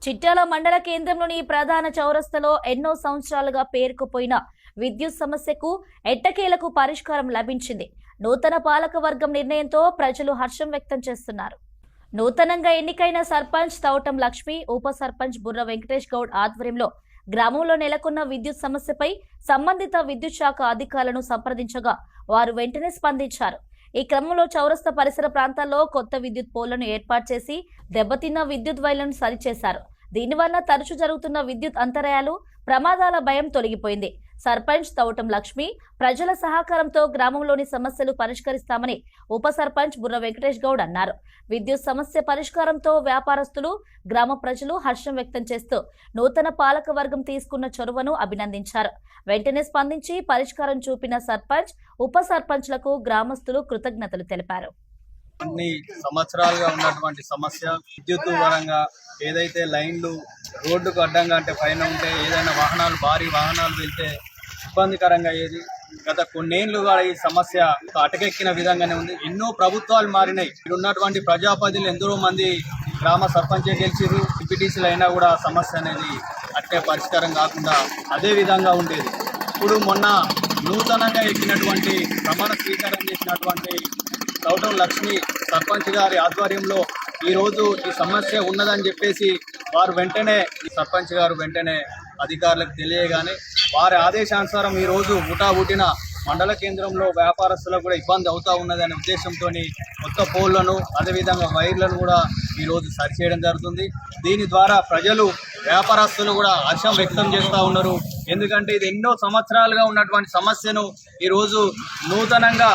చిట్యాల మండల కేంద్రంలోని ప్రధాన చౌరస్తలో ఎన్నో సంవత్సరాలుగా పేరుకుపోయిన విద్యుత్ సమస్యకు ఎట్టకేలకు పరిష్కారం లభించింది. నూతన పాలక వర్గం నిర్ణయంతో ప్రజలు హర్షం వ్యక్తం చేస్తున్నారు. నూతనంగా ఎన్నికైన సర్పంచ్ తౌటం లక్ష్మి, ఉప సర్పంచ్ బుర్ర వెంకటేష్ గౌడ్ ఆధ్వర్యంలో గ్రామంలో నెలకొన్న విద్యుత్ సమస్యపై సంబంధిత విద్యుత్ శాఖ అధికారులను సంప్రదించగా వారు వెంటనే స్పందించారు. ఈ క్రమంలో చౌరస్తా పరిసర ప్రాంతాల్లో కొత్త విద్యుత్ పోల్లను ఏర్పాటు చేసి దెబ్బతిన్న విద్యుత్ వైర్లను సరిచేశారు. దీనివల్ల తరచూ జరుగుతున్న విద్యుత్ అంతరాయాలు, ప్రమాదాల భయం తొలగిపోయింది. సర్పంచ్ తౌటం లక్ష్మి ప్రజల సహకారంతో గ్రామంలోని సమస్యలు పరిష్కరిస్తామని ఉప సర్పంచ్ బుర్ర వెంకటేష్ గౌడ్ అన్నారు. విద్యుత్ సమస్య పరిష్కారంతో వ్యాపారస్తులు, గ్రామ ప్రజలు హర్షం వ్యక్తం చేస్తూ నూతన పాలక వర్గం తీసుకున్న చొరవను అభినందించారు. వెంటనే స్పందించి పరిష్కారం చూపిన సర్పంచ్, ఉప సర్పంచ్లకు గ్రామస్తులు కృతజ్ఞతలు తెలిపారు. అన్ని సంవత్సరాలుగా ఉన్నటువంటి సమస్య విద్యుత్ పరంగా ఏదైతే లైన్లు రోడ్డుకు అడ్డంగా అంటే పైన ఉంటే ఏదైనా భారీ వాహనాలు వెళ్తే ఇబ్బందికరంగా అయ్యేది. గత కొన్నేళ్లుగా ఈ సమస్య అటకెక్కిన విధంగానే ఉంది. ఎన్నో ప్రభుత్వాలు మారినాయి. ఇక్కడ ఉన్నటువంటి ప్రజాపతిలు ఎందరో మంది గ్రామ సర్పంచ్ గెలిచిరు, ఎంపీటీసీలు అయినా కూడా సమస్య అనేది అట్టే పరిష్కారం కాకుండా అదే విధంగా ఉండేది. ఇప్పుడు మొన్న నూతనంగా ఎక్కినటువంటి ప్రమాణ స్వీకారం చేసినటువంటి తౌటం లక్ష్మి సర్పంచ్ గారి ఆధ్వర్యంలో ఈరోజు ఈ సమస్య ఉన్నదని చెప్పేసి వారు వెంటనే సర్పంచ్ గారు వెంటనే అధికారులకు తెలియగానే వారి ఆదేశానుసారం ఈరోజు హుటాహుటిన మండల కేంద్రంలో వ్యాపారస్తులకు కూడా ఇబ్బంది అవుతూ ఉన్నదనే ఉద్దేశంతో కొత్త పోల్లను అదేవిధంగా వైర్లను కూడా ఈరోజు సరిచేయడం జరుగుతుంది. దీని ద్వారా ప్రజలు, వ్యాపారస్తులు కూడా హర్షం వ్యక్తం చేస్తూ ఉన్నారు. ఎందుకంటే ఇది ఎన్నో సంవత్సరాలుగా ఉన్నటువంటి సమస్యను ఈరోజు నూతనంగా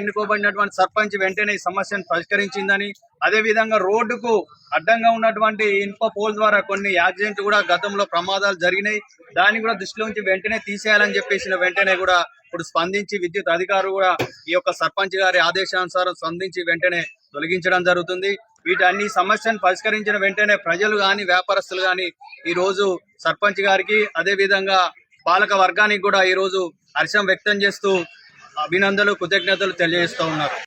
ఎన్నుకోబడినటువంటి సర్పంచ్ వెంటనే ఈ సమస్యను పరిష్కరించిందని, అదేవిధంగా రోడ్డుకు అడ్డంగా ఉన్నటువంటి ఇనుప పోల్ ద్వారా కొన్ని యాక్సిడెంట్ కూడా గతంలో ప్రమాదాలు జరిగినాయి. దాన్ని కూడా దృష్టిలో ఉంచి వెంటనే తీసేయాలని చెప్పేసిన వెంటనే కూడా ఇప్పుడు స్పందించి విద్యుత్ అధికారులు కూడా ఈ యొక్క సర్పంచ్ గారి ఆదేశానుసారం స్పందించి వెంటనే తొలగించడం జరుగుతుంది. వీటన్ని సమస్యను పరిష్కరించిన వెంటనే ప్రజలు కానీ, వ్యాపారస్తులు కానీ ఈరోజు సర్పంచ్ గారికి అదేవిధంగా పాలక వర్గానికి కూడా ఈరోజు హర్షం వ్యక్తం చేస్తూ అభినందనలు, కృతజ్ఞతలు తెలియజేస్తూ ఉన్నారు.